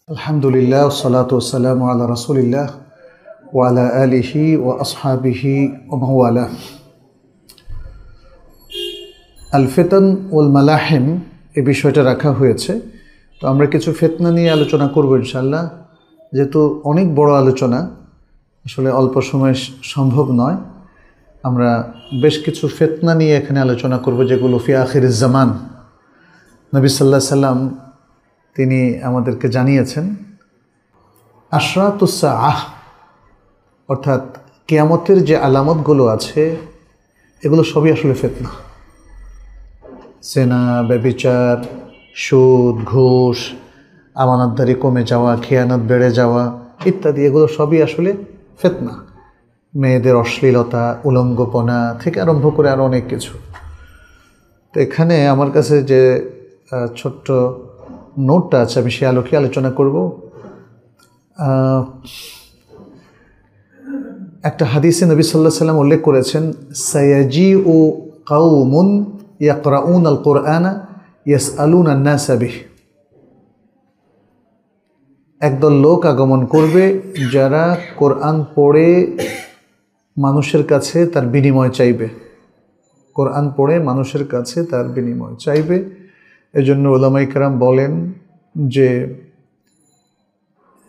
আলহামদুলিল্লাহ ওয়াসসালাতু ওয়াসসালামু আলা রাসূলিল্লাহ ওয়া আলা আলিহি ওয়া আসহাবিহি ওয়া মান ওয়ালা। আল ফিতন ওয়াল মালাহিম এই বিষয়টা রাখা হয়েছে। তো আমরা কিছু ফিতনা নিয়ে আলোচনা করব ইনশাআল্লাহ। যেহেতু অনেক বড় আলোচনা, আসলে অল্প সময়ে সম্ভব নয়। আমরা বেশ কিছু ফিতনা নিয়ে এখানে আলোচনা করব, যেগুলো ফি আখিরিজ জামান নবী সাল্লাল্লাহু আলাইহি সাল্লাম তিনি আমাদেরকে জানিয়েছেন। আশরাতুস সাআহ অর্থাৎ কিয়ামতের যে আলামতগুলো আছে এগুলো সবই আসলে ফিতনা। জেনা, ব্যভিচার, সুদ, ঘুষ, আমানতদারি কমে যাওয়া, খেয়ানত বেড়ে যাওয়া ইত্যাদি, এগুলো সবই আসলে ফিতনা। মেয়েদের অশ্লীলতা, উলঙ্গপনা থেকে আরম্ভ করে আরও অনেক কিছু। তো এখানে আমার কাছে যে ছোট্ট নোটটা আছে, আমি সে আলোকে আলোচনা করব। একটা হাদিসে নবী সাল্লাল্লাহু আলাইহি সাল্লাম উল্লেখ করেছেন, সায়াজিউ কাউমুন ইয়াকরাউন আল কুরআনা ইয়াসআলুনা আন-নাস বিহি। একদল লোক আগমন করবে যারা কোরআন পড়ে মানুষের কাছে তার বিনিময় চাইবে। কোরআন পড়ে মানুষের কাছে তার বিনিময় চাইবে। এজন্য উলামায়ে কেরাম বলেন যে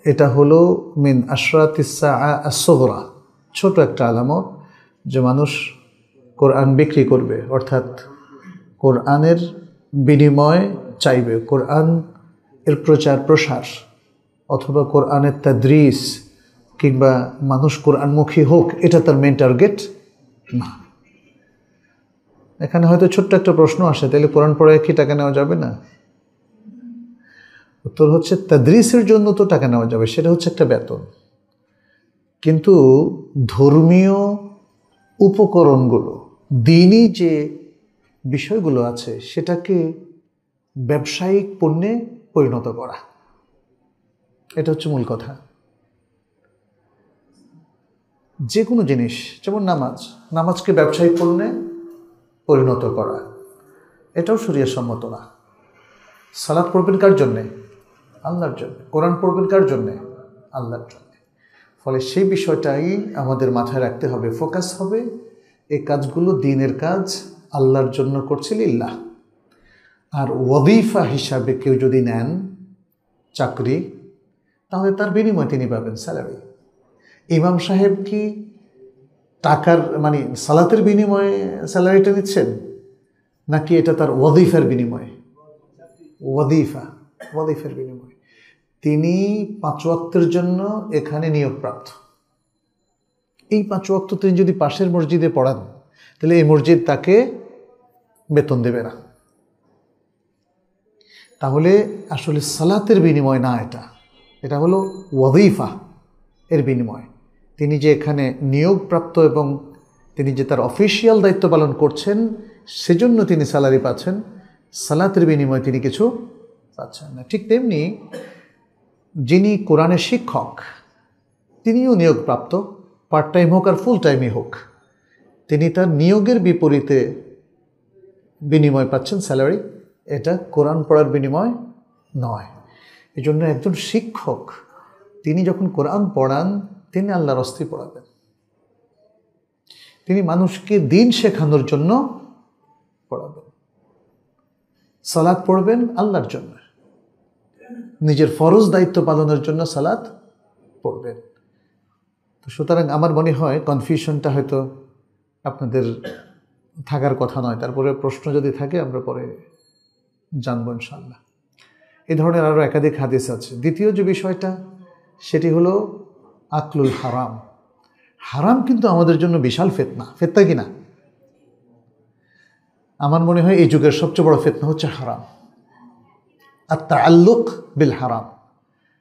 এটা হলো মিন আশরাতিস সাআ আস-সুগরা, ছোট একটা আলামত যে মানুষ কোরআন বিক্রি করবে, অর্থাৎ কোরআনের বিনিময় চাইবে। কোরআন এর প্রচার প্রসার অথবা কোরআনের তাদরিস কিংবা মানুষ কোরআনমুখী হোক, এটা তার মেন টার্গেট না। এখানে হয়তো ছোট্ট একটা প্রশ্ন আসে, তাহলে কোরআন পড়ে কি টাকা নেওয়া যাবে না? উত্তর হচ্ছে তাদরিসের জন্য তো টাকা নেওয়া যাবে, সেটা হচ্ছে একটা বেতন। কিন্তু ধর্মীয় উপকরণগুলো, দ্বীনি যে বিষয়গুলো আছে সেটাকে ব্যবসায়িক পণ্যে পরিণত করা, এটা হচ্ছে মূল কথা। যে কোনো জিনিস, যেমন নামাজকে ব্যবসায়িক পণ্যে পরিণত করা, এটাও শরীয়ত সম্মত না। সালাত পড়বেন কার জন্যে? আল্লাহর জন্য। কোরআন পড়বেন কার জন্যে? আল্লাহর জন্য। ফলে সেই বিষয়টাই আমাদের মাথায় রাখতে হবে, ফোকাস হবে এই কাজগুলো দ্বীনের কাজ, আল্লাহর জন্য করছে লিল্লাহ। আর ওয়াজিফা হিসাবে কেউ যদি নেন চাকরি, তাহলে তার বিনিময় তিনি পাবেন স্যালারি। ইমাম সাহেব কি টাকার সালাতের বিনিময়ে স্যালারিটা নিচ্ছেন, নাকি এটা তার ওয়াজিফার বিনিময়ে? ওয়াজিফার বিনিময়ে। তিনি 5 ওয়াক্তের জন্য এখানে নিয়োগপ্রাপ্ত। এই 5 ওয়াক্ত তিনি যদি পাশের মসজিদে পড়ান, তাহলে এই মসজিদ তাকে বেতন দেবে না। তাহলে আসলে সালাতের বিনিময় না, এটা হলো ওয়াজিফা এর বিনিময়। তিনি যে এখানে নিয়োগপ্রাপ্ত এবং তিনি যে তার অফিসিয়াল দায়িত্ব পালন করছেন, সেজন্য তিনি স্যালারি পাচ্ছেন, সালাতের বিনিময়ে তিনি কিছু পাচ্ছেন না। ঠিক তেমনি যিনি কোরআনের শিক্ষক, তিনিও নিয়োগপ্রাপ্ত, পার্ট টাইম হোক আর ফুল টাইমই হোক, তিনি তার নিয়োগের বিপরীতে বিনিময় পাচ্ছেন স্যালারি। এটা কোরআন পড়ার বিনিময় নয়। এই জন্য একজন শিক্ষক তিনি যখন কোরআন পড়ান, তিনি আল্লাহর রাস্তে পড়াবেন। তিনি মানুষকে দ্বীন শেখানোর জন্য পড়াবেন। সালাত পড়বেন আল্লাহর জন্য, নিজের ফরজ দায়িত্ব পালনের জন্য সালাত পড়বেন। তো সুতরাং আমার মনে হয় কনফিউশনটা হয়তো আপনাদের থাকার কথা নয়। তারপরে প্রশ্ন যদি থাকে আমরা পরে জানবো ইনশাআল্লাহ। এই ধরনের আরও একাধিক হাদিস আছে। দ্বিতীয় যে বিষয়টা, সেটি হলো আকলুল হারাম। হারাম কিন্তু আমাদের জন্য বিশাল ফিতনা কিনা? আমার মনে হয় এই যুগের সবচেয়ে বড় ফিতনা হচ্ছে হারাম। আর তাআল্লুক বিল হারাম,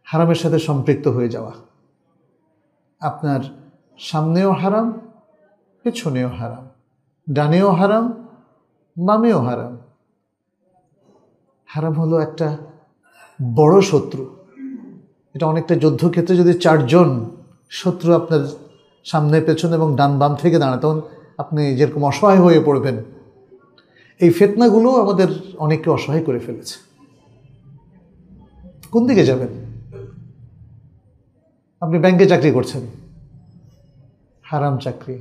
হারামের সাথে সম্পৃক্ত হয়ে যাওয়া। আপনার সামনেও হারাম, পেছনেও হারাম, ডানেও হারাম, বামেও হারাম। হারাম হলো একটা বড় শত্রু। এটা অনেকটা যুদ্ধক্ষেত্রে যদি 4 জন শত্রু আপনার সামনে, পেছনে এবং ডান বাম থেকে দাঁড়ায়, তখন আপনি যেরকম অসহায় হয়ে পড়বেন। এই ফিতনাগুলো আমাদের অনেককে অসহায় করে ফেলেছে। কোন দিকে যাবেন? আপনি ব্যাংকে চাকরি করছেন, হারাম চাকরি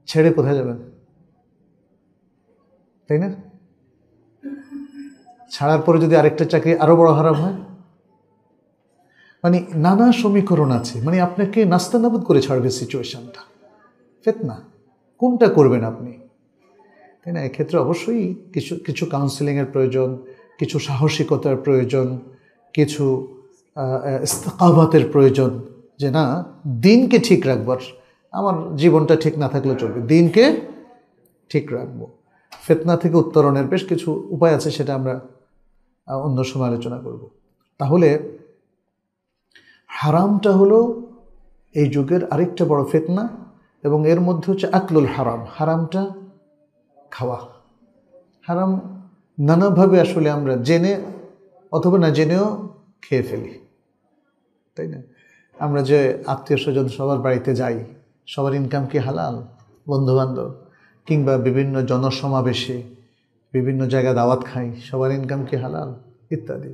ছেড়ে কোথায় যাবেন, তাই না? ছাড়ার পরে যদি আরেকটা চাকরি আরো বড় হারাম হয়, মানে নানা সমীকরণ আছে, মানে আপনাকে নাস্তানাবুদ করে ছাড়বে সিচুয়েশনটা, ফিতনা। কোনটা করবেন আপনি, তাই না? এক্ষেত্রে অবশ্যই কিছু কিছু কাউন্সিলিংয়ের প্রয়োজন, কিছু সাহসিকতার প্রয়োজন, কিছু ইস্তেকাবাতের প্রয়োজন, যে না দিনকে ঠিক রাখবার, আমার জীবনটা ঠিক না থাকলে চলবে, দিনকে ঠিক রাখবো। ফিতনা থেকে উত্তরণের বেশ কিছু উপায় আছে, সেটা আমরা অন্য সময় আলোচনা করব। তাহলে হারামটা হলো এই যুগের আরেকটা বড় ফিতনা, এবং এর মধ্যে হচ্ছে আকলুল হারাম, হারামটা খাওয়া। হারাম নানাভাবে আসলে আমরা জেনে অথবা না জেনেও খেয়ে ফেলি, তাই না? আমরা যে আত্মীয় স্বজন সবার বাড়িতে যাই, সবার ইনকাম কি হালাল? বন্ধুবান্ধব কিংবা বিভিন্ন জনসমাবেশে বিভিন্ন জায়গায় দাওয়াত খাই, সবার ইনকাম কি হালাল? ইত্যাদি।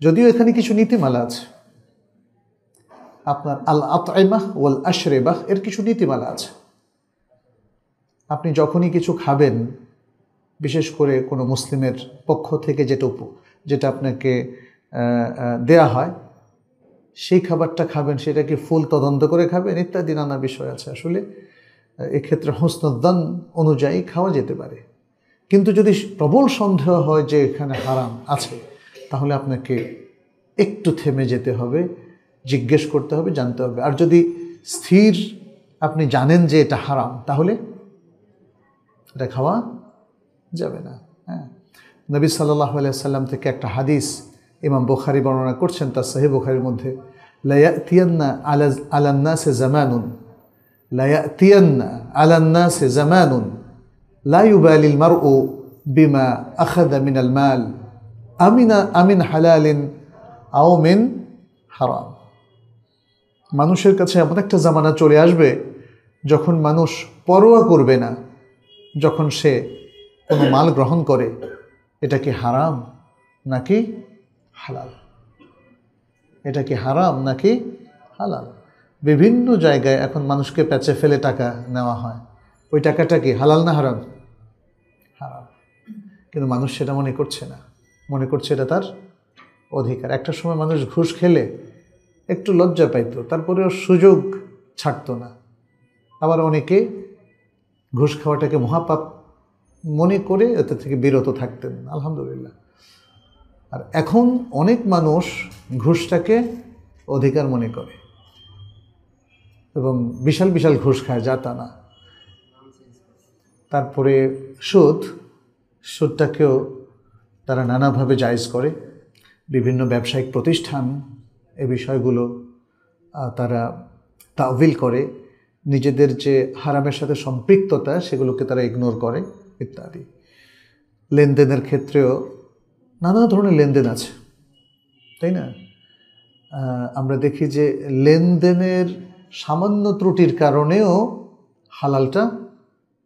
যদিও এখানে কিছু নীতিমালা আছে, আপনার আল আতইমাহ ওয়াল আশরিবাহ এর কিছু নীতিমালা আছে। আপনি যখনই কিছু খাবেন, বিশেষ করে কোনো মুসলিমের পক্ষ থেকে যেটা আপনাকে দেয়া হয়, সেই খাবারটা খাবেন, সেটা কি ফুল তদন্ত করে খাবেন, ইত্যাদি নানা বিষয় আছে। আসলে এক্ষেত্রে হুসনুদ্দান অনুযায়ী খাওয়া যেতে পারে, কিন্তু যদি প্রবল সন্দেহ হয় যে এখানে হারাম আছে, তাহলে আপনাকে একটু থেমে যেতে হবে, জিজ্ঞেস করতে হবে, জানতে হবে। আর যদি স্থির আপনি জানেন যে এটা হারাম, তাহলে এটা খাওয়া যাবে না। হ্যাঁ, নবী সাল্লাল্লাহু আলাইহি সাল্লাম থেকে একটা হাদিস ইমাম বুখারী বর্ণনা করছেন তার সহিহ বুখারীর মধ্যে, লা ইয়াতিয়ান্না আলান নাসি জামানুন, লা ইয়াতিয়ান্না আলান নাসি জামানুন লা ইউবালিল মারউ বিমা আখাযা মিনাল মাল আমিন হালালিন আও মিন হারাম। মানুষের কাছে এমন একটা জামানা চলে আসবে যখন মানুষ পরোয়া করবে না, যখন সে কোনো মাল গ্রহণ করে, এটা কি হারাম নাকি হালাল, এটা কি হারাম নাকি হালাল। বিভিন্ন জায়গায় এখন মানুষকে প্যাচে ফেলে টাকা নেওয়া হয়, ওই টাকাটা কি হালাল না হারাম? হারাম। কিন্তু মানুষ সেটা মনে করছে না, মনে করছে এটা তার অধিকার। একটা সময় মানুষ ঘুষ খেলে একটু লজ্জা পাইতো, তারপরেও সুযোগ ছাড়তো না। আবার অনেকে ঘুষ খাওয়াটাকে মহাপাপ মনে করে এতে থেকে বিরত থাকতেন, আলহামদুলিল্লাহ। আর এখন অনেক মানুষ ঘুষটাকে অধিকার মনে করে এবং বিশাল বিশাল ঘুষ খায়, যা তা না। তারপরে সুদটাকেও তারা নানাভাবে জায়েজ করে। বিভিন্ন ব্যবসায়িক প্রতিষ্ঠান এ বিষয়গুলো তারা তাওয়িল করে, নিজেদের যে হারামের সাথে সম্পৃক্ততা সেগুলোকে তারা ইগনোর করে ইত্যাদি। লেনদেনের ক্ষেত্রেও নানা ধরনের লেনদেন আছে, তাই না? আমরা দেখি যে লেনদেনের সামান্য ত্রুটির কারণেও হালালটা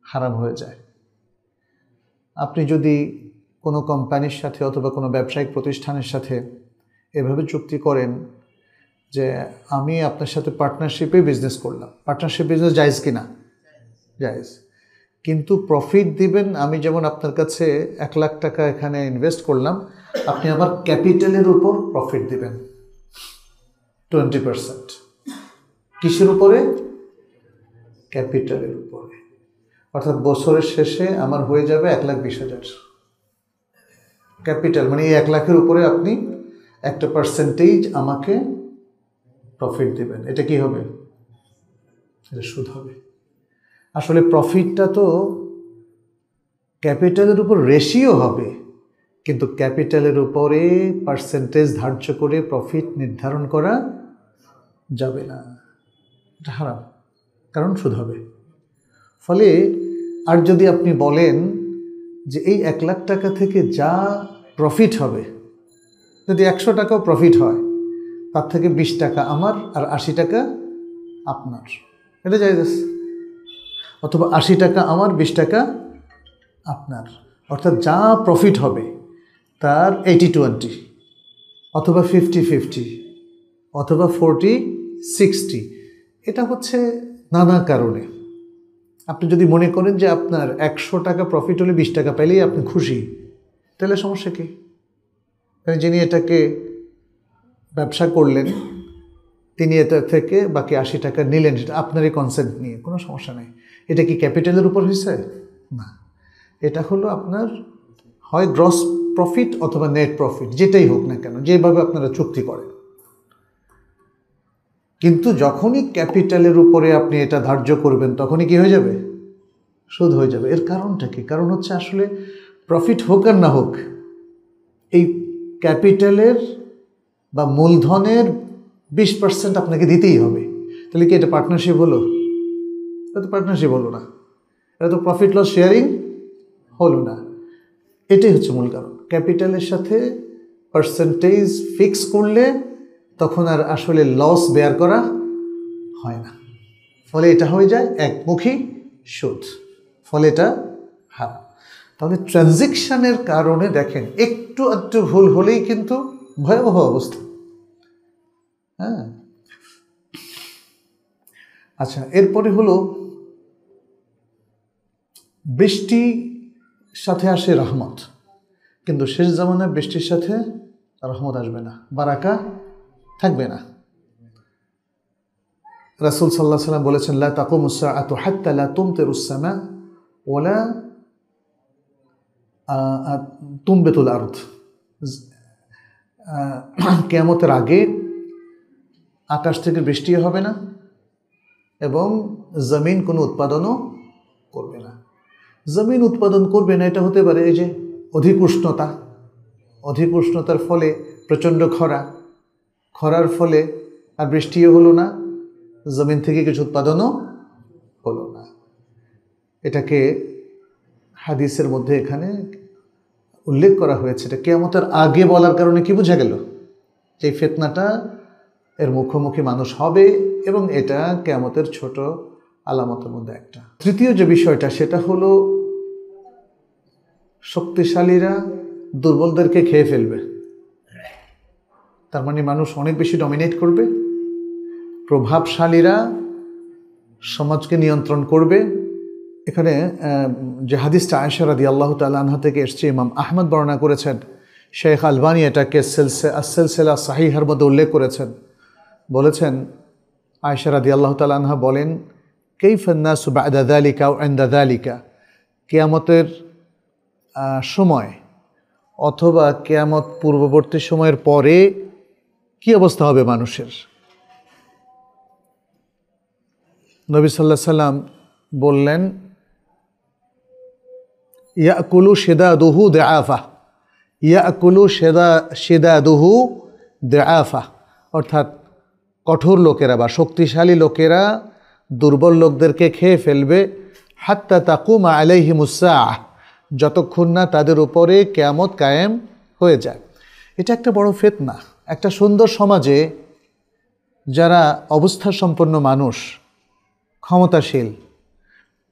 হারাম হয়ে যায়। আপনি যদি কোনো কোম্পানির সাথে অথবা কোনো ব্যবসায়িক প্রতিষ্ঠানের সাথে এভাবে চুক্তি করেন যে আমি আপনার সাথে পার্টনারশিপে বিজনেস করলাম, পার্টনারশিপ বিজনেস জায়েজ কি না? জায়েজ। কিন্তু প্রফিট দিবেন, আমি যেমন আপনার কাছে 1 লাখ টাকা এখানে ইনভেস্ট করলাম, আপনি আবার ক্যাপিটালের উপর প্রফিট দিবেন 20%। কিসের উপরে? ক্যাপিটালের উপরে। অর্থাৎ বছরের শেষে আমার হয়ে যাবে 1,20,000 ক্যাপিটাল, মানে এই 1 লাখের উপরে আপনি একটা পার্সেন্টেজ আমাকে প্রফিট দেবেন। এটা কি হবে? এটা সুদ হবে। আসলে প্রফিটটা তো ক্যাপিটালের উপর রেশিও হবে, কিন্তু ক্যাপিটালের উপরে পার্সেন্টেজ ধার্য করে প্রফিট নির্ধারণ করা যাবে না, এটা হারাম, কারণ সুদ হবে। ফলে আর যদি আপনি বলেন যে এই 1 লাখ টাকা থেকে যা প্রফিট হবে, যদি 100 টাকাও প্রফিট হয়, তার থেকে 20 টাকা আমার আর 80 টাকা আপনার, এটা জায়েজ আছে। অথবা 80 টাকা আমার, 20 টাকা আপনার, অর্থাৎ যা প্রফিট হবে তার 80-20, অথবা 50-50, অথবা 40-60, 60, এটা হচ্ছে নানা কারণে। আপনি যদি মনে করেন যে আপনার 100 টাকা প্রফিট হলে 20 টাকা পেলেই আপনি খুশি, তাহলে সমস্যা কি? যিনি এটাকে ব্যবসা করলেন তিনি এটা থেকে বাকি 80 টাকা নিলেন, সেটা আপনারই কনসেন্ট নিয়ে, কোনো সমস্যা নেই। এটা কি ক্যাপিটালের উপর হয়েছে? না, এটা হলো আপনার হয় গ্রস প্রফিট অথবা নেট প্রফিট, যেটাই হোক না কেন, যেভাবে আপনারা চুক্তি করেন। কিন্তু যখনই ক্যাপিটালের উপরে আপনি এটা ধার্য করবেন তখনই কি হয়ে যাবে? সুদ হয়ে যাবে। এর কারণটা কি? কারণ হচ্ছে আসলে প্রফিট হোক আর না হোক, এই ক্যাপিটালের বা মূলধনের 20% আপনাকে দিতেই হবে। তাহলে কি এটা পার্টনারশিপ হলো? এটা তো পার্টনারশিপ হলো না, এটা তো প্রফিট লস শেয়ারিং হলো না। এটাই হচ্ছে মূল কারণ। ক্যাপিটালের সাথে পার্সেন্টেজ ফিক্স করলে তখন আর আসলে লস বেয়ার করা হয় না, ফলে এটা হয়ে যায় একমুখী সুদ, ফলে এটা হারাম। তাহলে ট্রানজ্যাকশনের কারণে দেখেন একটু আধটু ভুল হলেই কিন্তু ভয়াবহ অবস্থা। হ্যাঁ, আচ্ছা, এরপরে হলো বৃষ্টি সাথে আসে রহমত, কিন্তু শেষ জামানায় বৃষ্টির সাথে রহমত আসবে না, বারাকা থাকবে না। রাসূল সাল্লাল্লাহু আলাইহি ওয়াসাল্লাম বলেছেন, লা তাকুমুস সাআতু হাত্তা লা তুমতিরুস সামা ওয়ালা তুমবিতুল আরদ। কিয়ামতের আগে আকাশ থেকে বৃষ্টি হবে না এবং জমিন কোনো উৎপাদনও করবে না। জমিন উৎপাদন করবে না, এটা হতে পারে এই যে অধিক উষ্ণতা, অধিক উষ্ণতার ফলে প্রচণ্ড খরা, খরার ফলে আর বৃষ্টিও হলো না, জমিন থেকে কিছু উৎপাদনও হলো না। এটাকে হাদিসের মধ্যে এখানে উল্লেখ করা হয়েছে। এটা কিয়ামতের আগে বলার কারণে কি বোঝা গেল? যে ফিতনাটা এর মুখোমুখি মানুষ হবে এবং এটা কিয়ামতের ছোট আলামতের মধ্যে একটা। তৃতীয় যে বিষয়টা সেটা হলো শক্তিশালীরা দুর্বলদেরকে খেয়ে ফেলবে। তার মানে মানুষ অনেক বেশি ডমিনেট করবে, প্রভাবশালীরা সমাজকে নিয়ন্ত্রণ করবে। এখানে যে হাদিসটা আয়েশা রাদিয়াল্লাহু তাআলা আনহা থেকে এসেছে, ইমাম আহমদ বর্ণনা করেছেন, শেখ আলবানী এটাকে সিলসিলা সাহিহার মধ্যে উল্লেখ করেছেন। বলেছেন, আয়েশা রাদিয়াল্লাহু তাআলা আনহা বলেন, কাইফান নাসু বা'দা যালিকা ওয়া ইনদা যালিকা, কিয়ামতের সময় অথবা কিয়ামত পূর্ববর্তী সময়ের পরে কি অবস্থা হবে মানুষের? নবী সাল্লাল্লাহু আলাইহি সাল্লাম বললেন, ইয়াকুলু শিদাদুহু দিআফা, ইয়াকুলু শিদাদুহু দিআফা, অর্থাৎ কঠোর লোকেরা বা শক্তিশালী লোকেরা দুর্বল লোকদেরকে খেয়ে ফেলবে, হাত্তা তাকুমা আলাইহিমুস সাআহ, যতক্ষণ না তাদের উপরে কিয়ামত কায়েম হয়ে যায়। এটা একটা বড় ফিতনা। একটা সুন্দর সমাজে যারা অবস্থা সম্পন্ন মানুষ, ক্ষমতাশীল,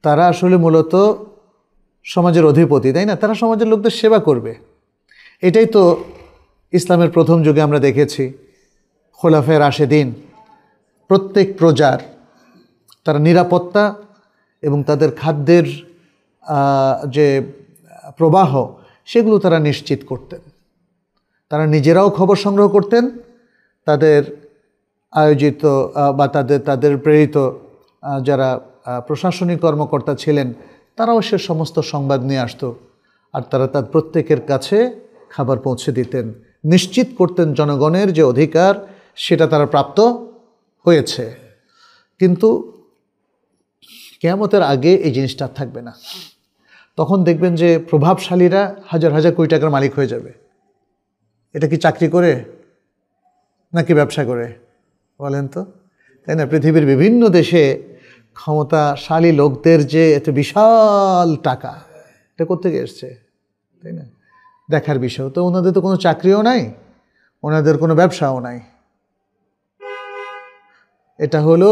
তারা আসলে মূলত সমাজের অধিপতি, তাই না? তারা সমাজের লোকদের সেবা করবে। এটাই তো ইসলামের প্রথম যুগে আমরা দেখেছি। খোলাফায়ে রাশেদিন প্রত্যেক প্রজার তারা নিরাপত্তা এবং তাদের খাদ্যের যে প্রবাহ সেগুলো তারা নিশ্চিত করতেন। তারা নিজেরাও খবর সংগ্রহ করতেন, তাদের আয়োজিত বা তাদের প্রেরিত যারা প্রশাসনিক কর্মকর্তা ছিলেন তারাও সে সমস্ত সংবাদ নিয়ে আসতো, আর তারা তার প্রত্যেকের কাছে খাবার পৌঁছে দিতেন, নিশ্চিত করতেন জনগণের যে অধিকার সেটা তারা প্রাপ্ত হয়েছে। কিন্তু কিয়ামতের আগে এই জিনিসটা থাকবে না। তখন দেখবেন যে প্রভাবশালীরা হাজার হাজার কোটি টাকার মালিক হয়ে যাবে। এটা কি চাকরি করে নাকি ব্যবসা করে বলেন তো, তাই না? পৃথিবীর বিভিন্ন দেশে ক্ষমতাশালী লোকদের যে এত বিশাল টাকা, এটা কোত্থেকে এসছে, তাই না? দেখার বিষয় তো, ওনাদের তো কোনো চাকরিও নাই, ওনাদের কোনো ব্যবসাও নাই। এটা হলো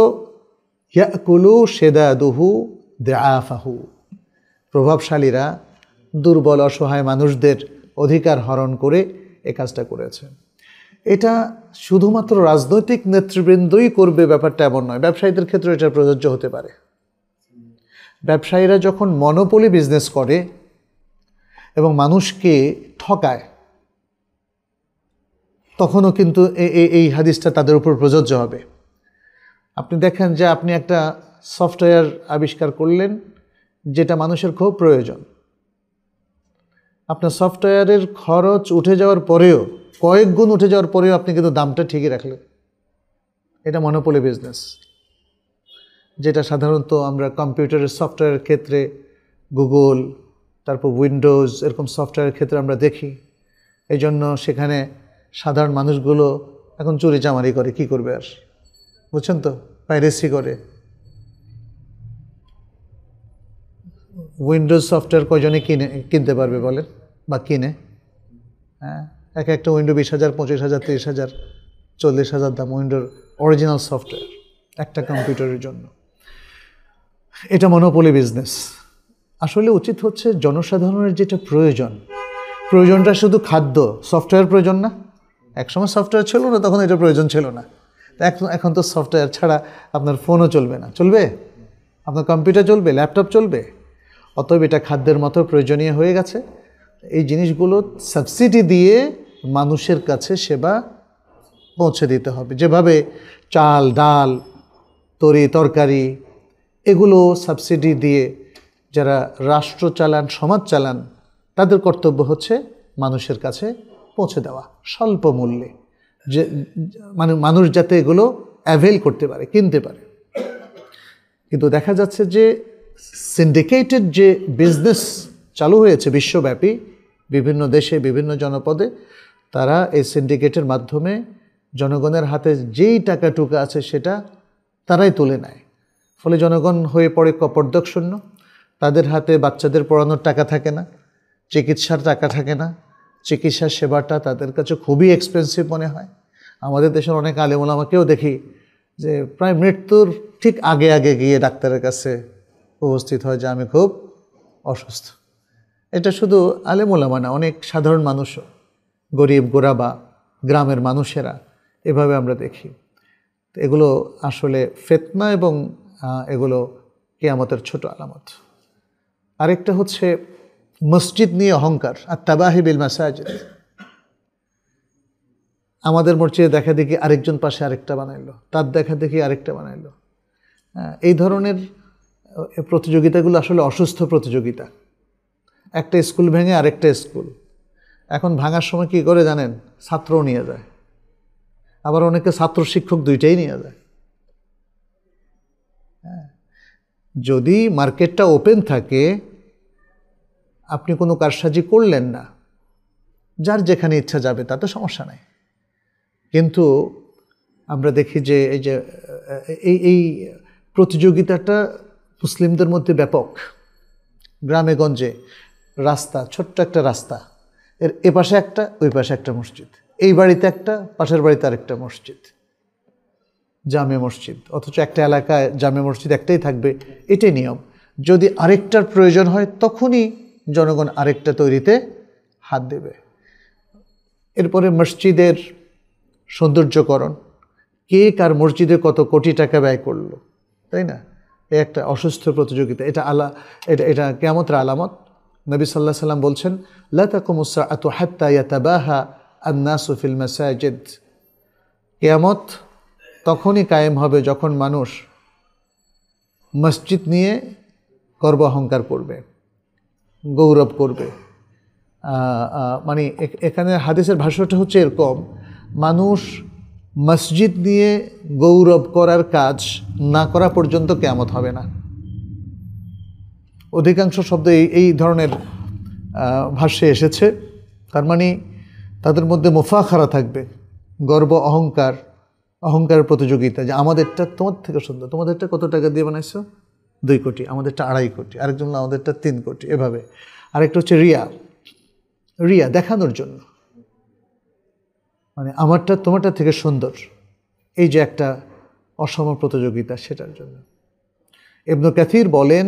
ইয়াকুলু শিদাদুহু দিআফাহু, প্রভাবশালীরা দুর্বল অসহায় মানুষদের অধিকার হরণ করে এ কাজটা করেছে। এটা শুধুমাত্র রাজনৈতিক নেতৃবৃন্দই করবে ব্যাপারটা এমন নয়, ব্যবসায়ীদের ক্ষেত্রে এটা প্রযোজ্য হতে পারে। ব্যবসায়ীরা যখন মনোপলি বিজনেস করে এবং মানুষকে ঠকায়, তখনও কিন্তু এই হাদিসটা তাদের উপর প্রযোজ্য হবে। আপনি দেখেন যে আপনি একটা সফটওয়্যার আবিষ্কার করলেন যেটা মানুষের খুব প্রয়োজন, আপনার সফটওয়্যারের খরচ উঠে যাওয়ার পরেও, কয়েক গুণ উঠে যাওয়ার পরেও আপনি কিন্তু দামটা ঠিকই রাখলেন। এটা মনোপলি বিজনেস, যেটা সাধারণত আমরা কম্পিউটারের সফটওয়্যারের ক্ষেত্রে গুগল, তারপর উইন্ডোজ এরকম সফটওয়্যারের ক্ষেত্রে আমরা দেখি। এই জন্য সেখানে সাধারণ মানুষগুলো এখন চুরি চামারি করে, কি করবে আর, বুঝছেন তো, পাইরেসি করে। উইন্ডোজ সফটওয়্যার কয়জনে কিনতে পারবে বলেন, বা কিনে? হ্যাঁ, একটা উইন্ডো 20,000, 25,000, 30,000, 40,000 দাম উইন্ডোর অরিজিনাল সফটওয়্যার একটা কম্পিউটারের জন্য। এটা মনোপলি বিজনেস। আসলে উচিত হচ্ছে জনসাধারণের যেটা প্রয়োজনটা শুধু খাদ্য, সফটওয়্যার প্রয়োজন না। একসময় সফটওয়্যার ছিল না, তখন এটা প্রয়োজন ছিল না। এখন তো সফটওয়্যার ছাড়া আপনার ফোনও চলবে না, চলবে? আপনার কম্পিউটার চলবে, ল্যাপটপ চলবে। অতএব এটা খাদ্যের মতো প্রয়োজনীয় হয়ে গেছে। এই জিনিসগুলো সাবসিডি দিয়ে মানুষের কাছে সেবা পৌঁছে দিতে হবে। যেভাবে চাল, ডাল, তরকারি এগুলো সাবসিডি দিয়ে যারা রাষ্ট্র চালান, সমাজ চালান, তাদের কর্তব্য হচ্ছে মানুষের কাছে পৌঁছে দেওয়া স্বল্প মূল্যে, যে মানুষ যাতে এগুলো অ্যাভেল করতে পারে, কিনতে পারে। কিন্তু দেখা যাচ্ছে যে সিন্ডিকেটেড যে বিজনেস চালু হয়েছে বিশ্বব্যাপী, বিভিন্ন দেশে, বিভিন্ন জনপদে, তারা এই সিন্ডিকেটের মাধ্যমে জনগণের হাতে যেই টাকাটুকু আছে সেটা তারাই তুলে নেয়। ফলে জনগণ হয়ে পড়ে কপর্দকশূন্য। তাদের হাতে বাচ্চাদের পড়ানোর টাকা থাকে না, চিকিৎসার টাকা থাকে না, চিকিৎসা সেবাটা তাদের কাছে খুবই এক্সপেন্সিভ মনে হয়। আমাদের দেশের অনেক আলেম ওলামাকেও দেখি যে প্রায় মৃত্যুর ঠিক আগে আগে গিয়ে ডাক্তারের কাছে উপস্থিত হয় যে আমি খুব অসুস্থ। এটা শুধু আলেম ওলামা না, অনেক সাধারণ মানুষও, গরিব গোরাবা, গ্রামের মানুষেরা, এভাবে আমরা দেখি। এগুলো আসলে ফিতনা এবং এগুলো কিয়ামতের ছোট আলামত। আরেকটা হচ্ছে মসজিদ নিয়ে অহংকার, আর তাবাহি বিল মাসাজিদ। আমাদের মসজিদে দেখা দেখি আরেকজন পাশে আরেকটা বানাইলো, তার দেখা দেখি আরেকটা বানাইলো। এই ধরনের প্রতিযোগিতাগুলো আসলে অসুস্থ প্রতিযোগিতা। একটা স্কুল ভেঙে আরেকটা স্কুল, এখন ভাঙার সময় কি করে জানেন? ছাত্রও নিয়ে যায়, আবার অনেকে ছাত্র শিক্ষক দুইটাই নিয়ে যায়। যদি মার্কেটটা ওপেন থাকে, আপনি কোনো কারসাজি করলেন না, যার যেখানে ইচ্ছা যাবে, তাতে সমস্যা নাই। কিন্তু আমরা দেখি যে এই প্রতিযোগিতাটা মুসলিমদের মধ্যে ব্যাপক। গ্রামে গঞ্জে রাস্তা, ছোট্ট একটা রাস্তা, এর এপাশে একটা, ওই পাশে একটা মসজিদ, এই বাড়িতে একটা, পাশের বাড়িতে আরেকটা মসজিদ, জামে মসজিদ। অথচ একটা এলাকায় জামে মসজিদ একটাই থাকবে, এটাই নিয়ম। যদি আরেকটার প্রয়োজন হয়, তখনই জনগণ আরেকটা তৈরিতে হাত দেবে। এরপরে মসজিদের সৌন্দর্যকরণ, কে কার মসজিদে কত কোটি টাকা ব্যয় করলো, তাই না? এই একটা অসুস্থ প্রতিযোগিতা। এটা কিয়ামতের আলামত। নবী সাল্লাল্লাহু আলাইহি সাল্লাম বলছেন, লা তাকুমুস সাআতু হাত্তা ইয়াতাবাহা আন-নাসু ফিল মাসাজিদ। কিয়ামত তখনই কায়েম হবে যখন মানুষ মসজিদ নিয়ে গর্ব অহংকার করবে, গৌরব করবে। মানে এখানে হাদিসের ভাষ্যটা হচ্ছে এরকম, মানুষ মসজিদ নিয়ে গৌরব করার কাজ না করা পর্যন্ত কিয়ামত হবে না। অধিকাংশ শব্দ এই ধরনের ভাষ্যে এসেছে। তার মানে তাদের মধ্যে মুফাখারা থাকবে, গর্ব, অহংকারের প্রতিযোগিতা, যে আমাদেরটা তোমার থেকে সুন্দর, তোমাদেরটা কত টাকা দিয়ে বানাইছো? 2 কোটি, আমাদেরটা 2.5 কোটি, আরেকজন আমাদেরটা 3 কোটি, এভাবে। আরেকটা হচ্ছে রিয়া দেখানোর জন্য, মানে আমারটা তোমারটা থেকে সুন্দর, এই যে একটা অসম প্রতিযোগিতা, সেটার জন্য। ইবনে কাসির বলেন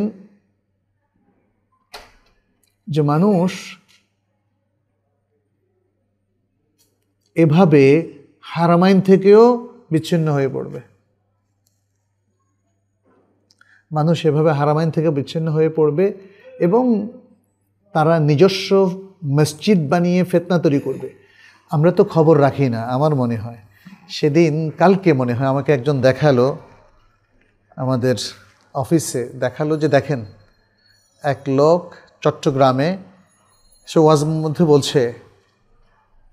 যে মানুষ এভাবে হারামাইন থেকেও বিচ্ছিন্ন হয়ে পড়বে। মানুষ এভাবে হারামাইন থেকে বিচ্ছিন্ন হয়ে পড়বে এবং তারা নিজস্ব মসজিদ বানিয়ে ফিতনা তৈরি করবে। আমরা তো খবর রাখি না, আমার মনে হয় সেদিন কালকে মনে হয় আমাকে একজন দেখালো, আমাদের অফিসে দেখালো যে দেখেন এক লোক চট্টগ্রামে সে ওয়াজের মধ্যে বলছে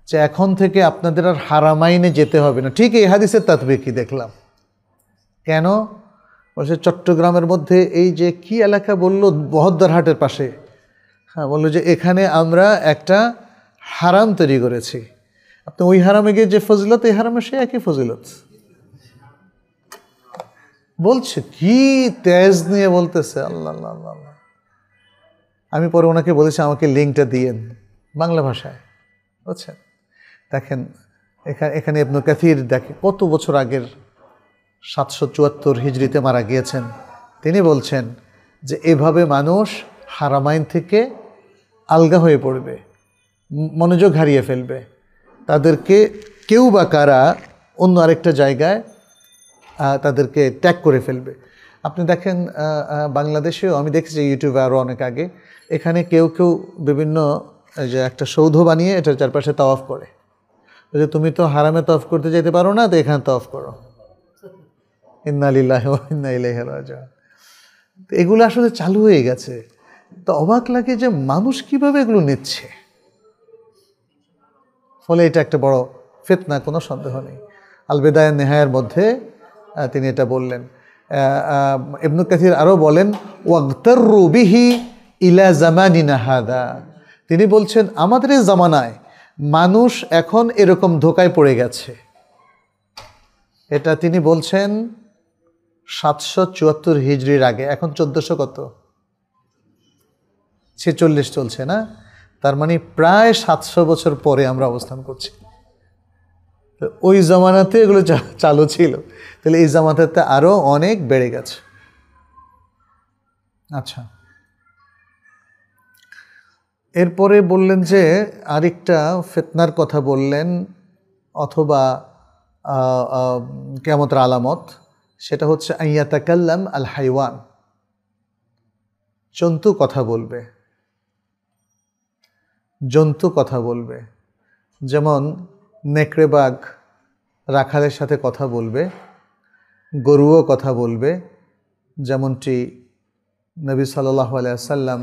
যে এখন থেকে আপনাদের আর হারামাইনে যেতে হবে না। ঠিক এই হাদিসের তাতবীকি দেখলাম। কেন? বলছে চট্টগ্রামের মধ্যে এই যে কি এলাকা বললো, বহদ্দারহাটের পাশে, হ্যাঁ, বললো যে এখানে আমরা একটা হারাম তৈরি করেছি। আপনি ওই হারামে গিয়ে যে ফজিলত, এই হারামে সে একই ফজিলত। বলছে কি তেজ নিয়ে বলতেছে, আল্লাহ আল্লাহ আল্লাহ। আমি পরে ওনাকে বলেছি আমাকে লিঙ্কটা দিয়েন বাংলা ভাষায়, বুঝছেন? দেখেন এখানে ইবনে কাসির দেখে কত বছর আগের, 774 হিজরিতে মারা গিয়েছেন। তিনি বলছেন যে এভাবে মানুষ হারামাইন থেকে আলগা হয়ে পড়বে, মনোযোগ হারিয়ে ফেলবে, তাদেরকে কেউ বা কারা অন্য আরেকটা জায়গায় তাদেরকে ট্যাগ করে ফেলবে। আপনি দেখেন বাংলাদেশেও আমি দেখেছি ইউটিউবে আরও অনেক আগে, এখানে কেউ কেউ বিভিন্ন যে একটা সৌধ বানিয়ে এটার চারপাশে তাওয়াফ করে, যে তুমি তো হারামে তাওয়াফ করতে যেতে পারো না, তো এখানে তাওয়াফ করো। ইন্না লিল্লাহি ওয়া ইন্না ইলাইহি রাজিউন। এগুলো আসলে চালু হয়ে গেছে। তো অবাক লাগে যে মানুষ কিভাবে এগুলো নিচ্ছে। ফলে এটা একটা বড় ফিতনা, কোনো সন্দেহ নেই। আল বিদায়া নিহায়ার মধ্যে তিনি এটা বললেন। ইবনে কাসির আরও বলেন ওয়াগতাররু বিহি ইলা জামানিনা হাদা। তিনি বলছেন আমাদের এই জামানায় মানুষ এখন এরকম ধোকায় পড়ে গেছে। এটা তিনি বলছেন 774 হিজরির আগে, এখন 1400 কত 46 চলছে না? তার মানে প্রায় 700 বছর পরে আমরা অবস্থান করছি। ওই জামানাতে এগুলো চালু ছিল, তাহলে এই জামানাতে আরও অনেক বেড়ে গেছে। আচ্ছা, এরপরে বললেন যে আরেকটা ফিতনার কথা বললেন, অথবা কিয়ামতের আলামত, সেটা হচ্ছে আইয়াতাকাল্লাম আল হাইওয়ান, জন্তু কথা বলবে। জন্তু কথা বলবে, যেমন নেকড়ে বাঘ রাখালের সাথে কথা বলবে, গরুও কথা বলবে, যেমনটি নবী সাল্লাল্লাহু আলাইহি ওয়াসাল্লাম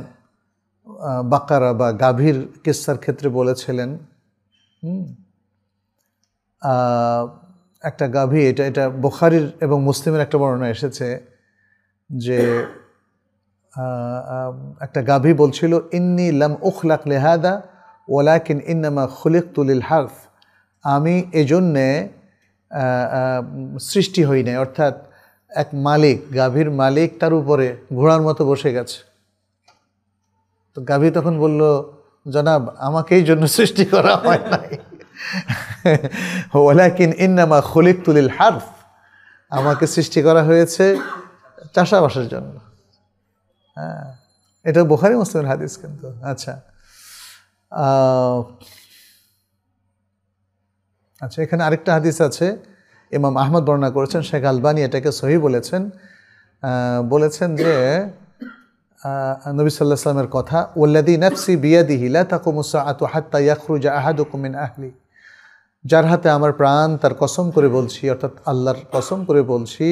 বাকারা বা গাভীর কিস্সার ক্ষেত্রে বলেছিলেন। একটা গাভী, এটা বুখারীর এবং মুসলিমের একটা বর্ণনা এসেছে যে একটা গাভী বলছিল ইন্নী লাম উখলাক লিহাদা ওয়ালাকিন ইন্নামা খুলিকতু লিল হারফ। আমি এজন্যে সৃষ্টি হই নাই, অর্থাৎ এক মালিক, গাভীর মালিক তার উপরে ঘোড়ার মতো বসে গেছে। তো গাভী তখন বলল, জনাব আমাকেই জন্য সৃষ্টি করা হয় নাই, ওয়ালাকিন ইন্নামা খুলিকতু লিল হারফ, আমাকে সৃষ্টি করা হয়েছে চাষাবাসের জন্য। হ্যাঁ, এটা বুখারী মুসলিমের হাদিস কিন্তু। আচ্ছা আচ্ছা, এখানে আরেকটা হাদিস আছে, ইমাম আহমদ বর্ণনা করেছেন, শেখ আলবানী এটাকে সহি বলেছেন। বলেছেন যে নবী সাল্লাল্লাহু আলাইহি ওয়াসাল্লামের কথা, ওয়াল্লাযী নাফসি বিয়াদিহি লা তাকুমু সাআতু হাত্তা ইয়াখরুজা আহাদুকুম মিন আহলি। যার হাতে আমার প্রাণ, তার কসম করে বলছি, অর্থাৎ আল্লাহর কসম করে বলছি,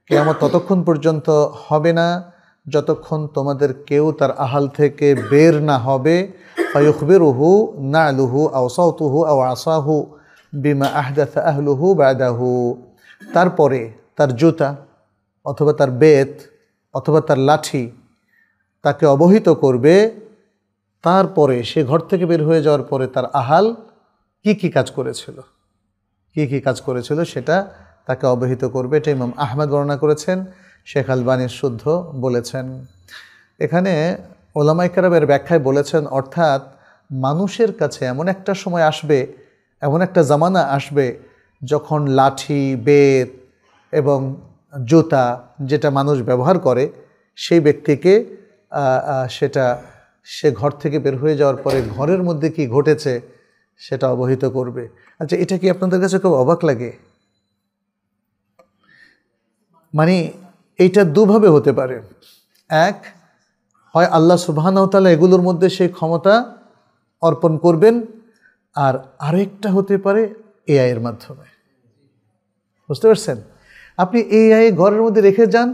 কিয়ামত ততক্ষণ পর্যন্ত হবে না যতক্ষণ তোমাদের কেউ তার আহাল থেকে বের না হবে। ফায়ুখবিরুহু না'লুহু আও সাওতুহু আও আসাহু বিমা আহদাথা আহলুহু বাদাহু। তারপরে তার জুতা অথবা তার বেত অথবা তার লাঠি তাকে অবহিত করবে, তারপরে সে ঘর থেকে বের হয়ে যাওয়ার পরে তার আহাল কি কি কাজ করেছিল, কি কি কাজ করেছিল সেটা তাকে অবহিত করবে। এটা ইমাম আহমদ বর্ণনা করেছেন, শেখ আলবানী শুদ্ধ বলেছেন। এখানে ওলামায়ে কেরামের ব্যাখ্যায় বলেছেন, অর্থাৎ মানুষের কাছে এমন একটা সময় আসবে, এমন একটা জামানা আসবে যখন লাঠি, বেত এবং জুতা যেটা মানুষ ব্যবহার করে, সেই ব্যক্তিকে সে ঘর থেকে বের হয়ে যাওয়ার পরে ঘরের মধ্যে কি ঘটেছে সেটা অবহিত করবে। আচ্ছা, এটা কি আপনাদের কাছে খুব অবাক লাগে? মানে এইটা দুভাবে হতে পারে। এক, হয় আল্লাহ সুবহানাহু ওয়া তাআলা এগুলোর মধ্যে সেই ক্ষমতা অর্পণ করবেন, আর আরেকটা হতে পারে এআই এর মাধ্যমে। বুঝতে পারছেন? আপনি এআই ঘরের মধ্যে রেখে যান,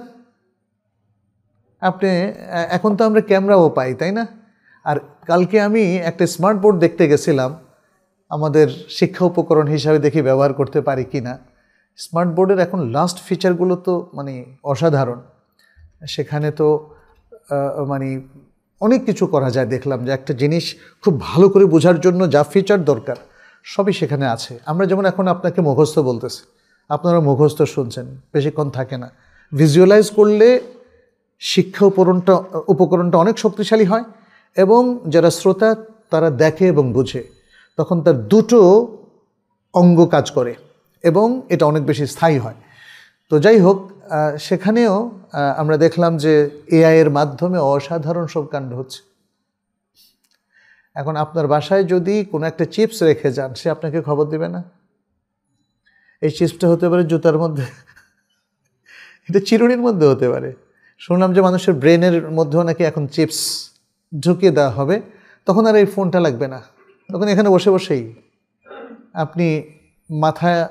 আপনি এখন তো আমরা ক্যামেরাও পাই, তাই না? আর কালকে আমি একটা স্মার্ট বোর্ড দেখতে গেছিলাম, আমাদের শিক্ষা উপকরণ হিসাবে দেখি ব্যবহার করতে পারি কি না। স্মার্ট বোর্ডের এখন লাস্ট ফিচারগুলো তো মানে অসাধারণ। সেখানে তো মানে অনেক কিছু করা যায়। দেখলাম যে একটা জিনিস খুব ভালো করে বোঝার জন্য যা ফিচার দরকার সবই সেখানে আছে। আমরা যেমন এখন আপনাকে মুখস্থ বলতেছি, আপনারা মুখস্থ শুনছেন, বেশিক্ষণ থাকে না। ভিজুয়ালাইজ করলে শিক্ষা উপকরণটা অনেক শক্তিশালী হয়, এবং যারা শ্রোতা তারা দেখে এবং বুঝে, তখন তার দুটো অঙ্গ কাজ করে এবং এটা অনেক বেশি স্থায়ী হয়। তো যাই হোক, সেখানেও আমরা দেখলাম যে এআই এর মাধ্যমে অসাধারণ সব কাণ্ড হচ্ছে। এখন আপনার বাসায় যদি কোনো একটা চিপস রেখে যান, সে আপনাকে খবর দেবে না? এই চিপসটা হতে পারে জুতার মধ্যে, এটা চিরুনির মধ্যে হতে পারে। শুনলাম যে মানুষের ব্রেনের মধ্যেও নাকি এখন চিপস ঢুকিয়ে দেওয়া হবে, তখন আর এই ফোনটা লাগবে না। তখন এখানে বসে বসেই আপনি মাথায়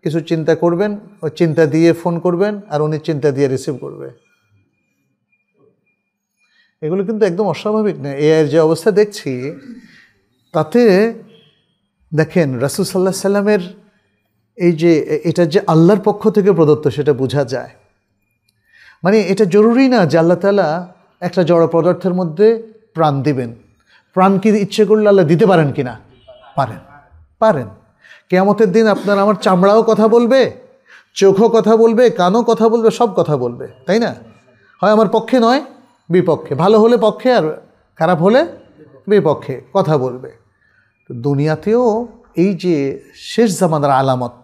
কিছু চিন্তা করবেন, ওই চিন্তা দিয়ে ফোন করবেন, আর উনি চিন্তা দিয়ে রিসিভ করবে। এগুলো কিন্তু একদম অস্বাভাবিক না। এআইয়ের যে অবস্থা দেখছি, তাতে দেখেন রাসূল সাল্লাল্লাহু আলাইহি সাল্লামের এই যে এটা যে আল্লাহর পক্ষ থেকে প্রদত্ত সেটা বোঝা যায়। মানে এটা জরুরি না যে আল্লাহ তাআলা একটা জড় পদার্থের মধ্যে প্রাণ দিবেন। প্রাণ কি ইচ্ছে করলে আল্লাহ দিতে পারেন কি না? পারেন। কিয়ামতের দিন আপনার আমার চামড়াও কথা বলবে, চোখও কথা বলবে, কানও কথা বলবে, সব কথা বলবে, তাই না? হয় আমার পক্ষে নয় বিপক্ষে, ভালো হলে পক্ষে আর খারাপ হলে বিপক্ষে কথা বলবে। তো দুনিয়াতেও এই যে শেষ জামানার আলামত,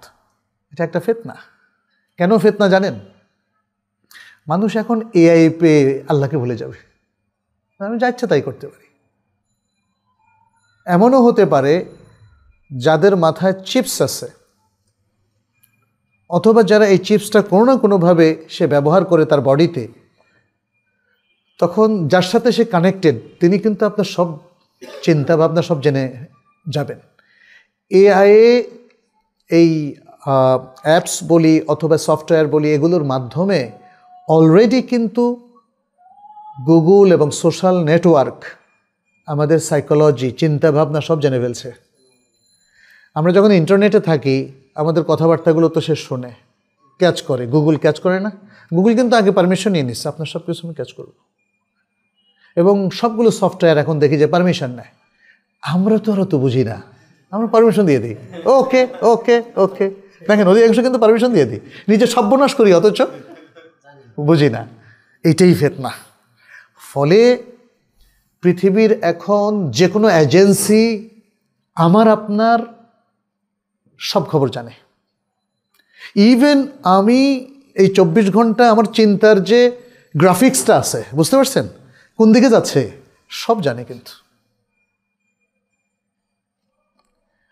এটা একটা ফিতনা। কেন ফিতনা জানেন? মানুষ এখন এআই পেয়ে আল্লাহকে ভুলে যাবে, আমি যা ইচ্ছা তাই করতে পারি। এমনও হতে পারে যাদের মাথায় চিপস আছে, অথবা যারা এই চিপসটা কোনো না কোনোভাবে সে ব্যবহার করে তার বডিতে, তখন যার সাথে সে কানেক্টেড তিনি কিন্তু আপনার সব চিন্তা ভাবনা সব জেনে যাবেন। এআই এই অ্যাপস বলি অথবা সফটওয়্যার বলি, এগুলোর মাধ্যমে অলরেডি কিন্তু গুগল এবং সোশ্যাল নেটওয়ার্ক আমাদের সাইকোলজি, চিন্তা ভাবনা সব জেনে ফেলছে। আমরা যখন ইন্টারনেটে থাকি, আমাদের কথাবার্তাগুলো তো সে শোনে, ক্যাচ করে। গুগল ক্যাচ করে না? গুগল কিন্তু আগে পারমিশন নিয়ে নিচ্ছে, আপনার সব কিছু আমি ক্যাচ করব। এবং সবগুলো সফটওয়্যার এখন দেখি যে পারমিশন নেয়। আমরা তো আর তো বুঝি না, আমরা পারমিশন দিয়ে দিই, ওকে ওকে ওকে। দেখেন অধিকাংশ কিন্তু পারমিশন দিয়ে দিই, নিজে সর্বনাশ করি, অথচ বুঝি না। এইটাই ফিতনা। ফলে পৃথিবীর এখন যে কোনো এজেন্সি আমার আপনার সব খবর জানে। ইভেন আমি এই 24 ঘন্টা আমার চিন্তার যে গ্রাফিক্সটা আছে, বুঝতে পারছেন কোন দিকে যাচ্ছে, সব জানে কিন্তু।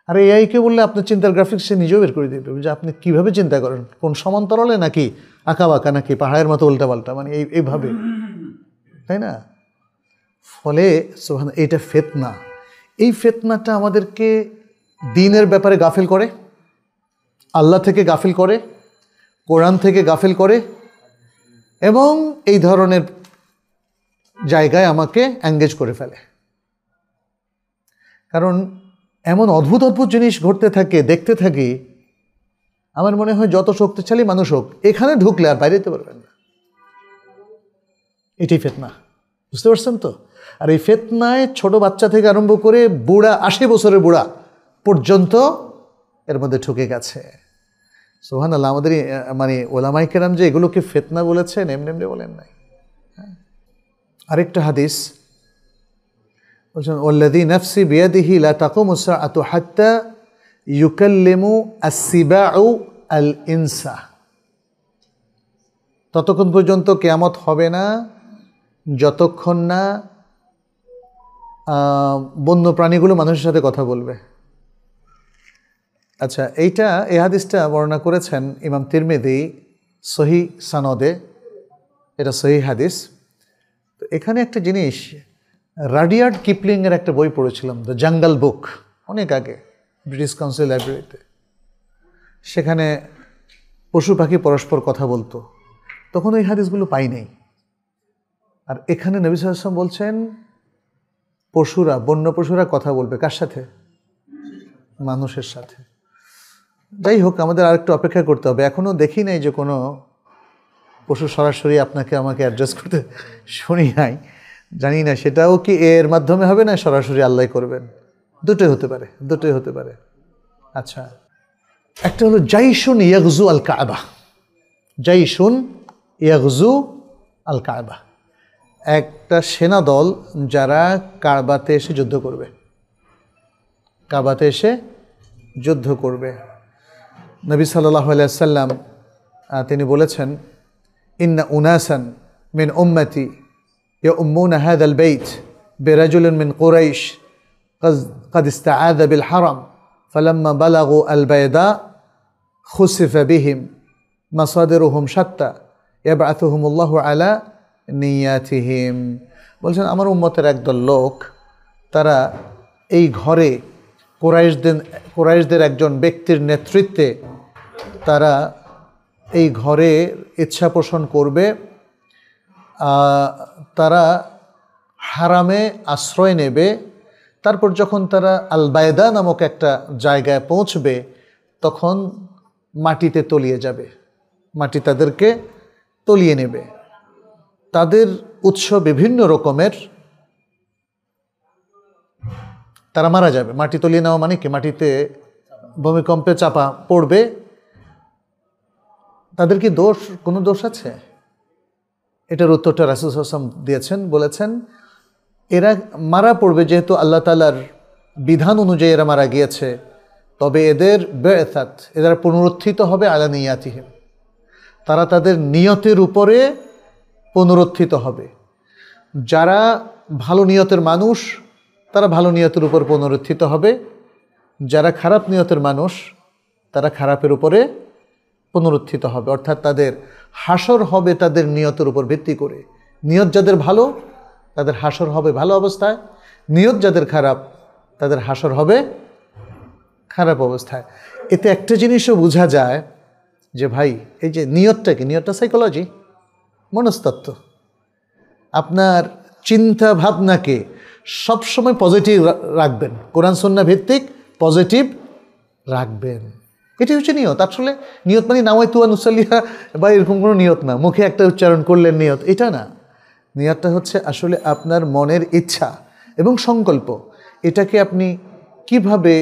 আর এআইকে বললে আপনার চিন্তার গ্রাফিক্স সে নিজেও বের করে দেবে যে আপনি কীভাবে চিন্তা করেন, কোন সমান্তরালে নাকি আঁকা বাঁকা, নাকি পাহাড়ের মতো উল্টাপাল্টা, মানে এইভাবে, তাই না? ফলে এইটা ফিতনা। এই ফিতনাটা আমাদেরকে দ্বীনের ব্যাপারে গাফিল করে, আল্লাহ থেকে গাফিল করে, কোরআন থেকে গাফিল করে, এবং এই ধরনের জায়গায় আমাকে এঙ্গেজ করে ফেলে। কারণ এমন অদ্ভুত অদ্ভুত জিনিস ঘটতে থাকে, দেখতে থাকি, আমার মনে হয় যত শক্তিশালী মানুষ হোক, এখানে ঢুকলে আর বাইরে যেতে পারবেন না। এটাই ফিতনা, বুঝতে পারছেন তো? আর এই ফিতনায় ছোট বাচ্চা থেকে আরম্ভ করে বুড়া, 80 বছরের বুড়া পর্যন্ত এর মধ্যে ঠুকে গেছে। সুবহানাল্লাহ। আমাদের মানে ওলামায়ে কেরাম যে এগুলোকে ফিতনা বলেছেন, এমনি এমনি বলেন নাই। আরেকটা হাদিস বলছেন, ওয়াল্লাযী নাফসি বিয়াদিহি লা তাকুমু সাআতু হাত্তা ইউকাল্লিমু আস-সিবাউ আল-ইনসা। ততক্ষণ পর্যন্ত কিয়ামত হবে না যতক্ষণ না বন্য প্রাণীগুলো মানুষের সাথে কথা বলবে। আচ্ছা, এই হাদিসটা বর্ণনা করেছেন ইমাম তিরমিজি সহি সানদে, এটা সহি হাদিস। তো এখানে একটা জিনিস, রাডিয়ার্ড কিপলিংয়ের একটা বই পড়েছিলাম, দ্য জাঙ্গল বুক, অনেক আগে, ব্রিটিশ কাউন্সিল লাইব্রেরিতে। সেখানে পশু পাখি পরস্পর কথা বলতো, তখন ওই হাদিসগুলো পাই নাই। আর এখানে নবী সাল্লাল্লাহু আলাইহি ওয়াসাল্লাম বলছেন পশুরা, বন্য পশুরা কথা বলবে কার সাথে? মানুষের সাথে। যাই হোক, আমাদের আরেকটু অপেক্ষা করতে হবে। এখনও দেখি নাই যে কোনো পশু সরাসরি আপনাকে আমাকে অ্যাড্রেস করতে শুনি নাই, জানি না সেটাও কি এর মাধ্যমে হবে না সরাসরি আল্লাহ করবেন, দুটোই হতে পারে, দুটোই হতে পারে। আচ্ছা, একটা হলো জাইশুন ইয়াগজু আল কাবা। জাইশুন ইয়াগজু আল কাবা, একটা সেনা দল যারা কাবাতে এসে যুদ্ধ করবে, কাবাতে এসে যুদ্ধ করবে। নবী সাল্লাল্লাহু আলাইহি ওয়াসাল্লাম তিনি বলেছেন, ইন্না উনাসান মিন উম্মতি ইয়াউম্মুনা হাযাল বাইত বিরাজুলিন মিন কুরাইশ قد استعاذ بالحرم فلما بلغوا البيداء خسف بهم مصادرهم شتى يبعثهم الله على নিয়াতিহিম। বলছেন আমার উম্মতের একদল লোক, তারা এই ঘরে কুরাইশদের একজন ব্যক্তির নেতৃত্বে তারা এই ঘরে ইচ্ছা পোষণ করবে, তারা হারামে আশ্রয় নেবে। তারপর যখন তারা আল বায়দা নামক একটা জায়গায় পৌঁছবে, তখন মাটিতে তলিয়ে যাবে, মাটি তাদেরকে তলিয়ে নেবে। তাদের উৎস বিভিন্ন রকমের, তারা মারা যাবে। মাটি তলিয়ে নেওয়া মানে কি? মাটিতে ভূমিকম্পে চাপা পড়বে। তাদের কি দোষ, কোনো দোষ আছে? এটার উত্তরটা রাসূল সাল্লাল্লাহু আলাইহি ওয়াসাল্লাম দিয়েছেন, বলেছেন এরা মারা পড়বে যেহেতু আল্লাহ তাআলার বিধান অনুযায়ী এরা মারা গিয়েছে, তবে এদের বেআসাত, এরা পুনরুত্থিত হবে আলা নিয়াতিহিম, তারা তাদের নিয়তের উপরে পুনরুত্থিত হবে। যারা ভালো নিয়তের মানুষ তারা ভালো নিয়তের উপর পুনরুত্থিত হবে, যারা খারাপ নিয়তের মানুষ তারা খারাপের উপরে পুনরুত্থিত হবে। অর্থাৎ তাদের হাসর হবে তাদের নিয়তের উপর ভিত্তি করে। নিয়ত যাদের ভালো তাদের হাসর হবে ভালো অবস্থায়, নিয়ত যাদের খারাপ তাদের হাসর হবে খারাপ অবস্থায়। এতে একটা জিনিসও বোঝা যায় যে ভাই, এই যে নিয়তটা কি? নিয়তটা সাইকোলজি, মনস্তত্ত্ব। আপনার চিন্তা ভাবনাকে সবসময় পজিটিভ রাখবেন, কোরআন সুন্নাহ ভিত্তিক পজিটিভ রাখবেন, এটি হচ্ছে নিয়ত। আসলে নিয়ত মানে নাওয়াইতু আন উসাল্লিয়া বা এরকম কোনো নিয়ত না, মুখে একটা উচ্চারণ করলেন নিয়ত, এটা না। নিয়তটা হচ্ছে আসলে আপনার মনের ইচ্ছা এবং সংকল্প, এটাকে আপনি কিভাবে